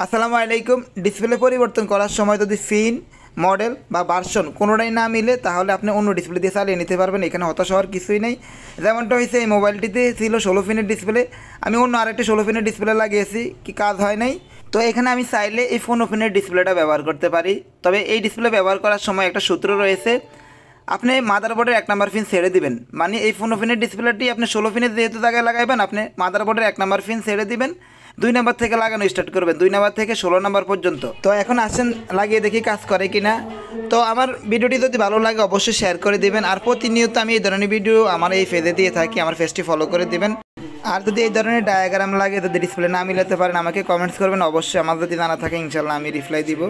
আসসালামু আলাইকুম। ডিসপ্লে পরিবর্তন করার সময় যদি পিন মডেল বা ভার্সন কোনোটাই না মিলে তাহলে আপনি অন্য ডিসপ্লে দিয়ে চালিয়ে নিতে পারবেন। এখানে হতাশ হওয়ার কিছুই নেই। যেমনটা হয়েছে এই মোবাইলটিতে ছিল 16 পিনের ডিসপ্লে, আমি অন্য আরেকটি 16 পিনের ডিসপ্লে লাগিয়েছি, কি কাজ হয় নাই। তো এখানে আমি চাইলে এই 15 পিনের ডিসপ্লেটা ব্যবহার করতে পারি। তবে এই ডিসপ্লে ব্যবহার করার সময় একটা সূত্র রয়েছে, আপনি মাদারবোর্ডের 1 নাম্বার পিন ছেড়ে দিবেন। মানে এই 15 পিনের ডিসপ্লেটি আপনি 16 পিনের যেহেতু জায়গায় লাগাইবেন, আপনি মাদারবোর্ডের 1 নাম্বার পিন ছেড়ে দিবেন, 2 নাম্বার থেকে লাগানো স্টার্ট করবেন, 2 নাম্বার থেকে 16 নাম্বার পর্যন্ত। তো এখন আসেন লাগিয়ে দেখি কাজ করে কিনা। তো আমার ভিডিওটি যদি ভালো লাগে অবশ্যই শেয়ার করে দিবেন। আর প্রতিনিয়ত আমি এই ধরনের ভিডিও আমার এই পেজে দিয়ে থাকি, আমার পেজটি ফলো করে দিবেন। আর যদি এই ধরনের ডায়াগ্রাম লাগে, যদি ডিসপ্লে না মিলাতে পারেন আমাকে কমেন্টস করবেন, অবশ্যই আমার যদি জানা থাকে ইনশাল্লাহ আমি রিপ্লাই দিব।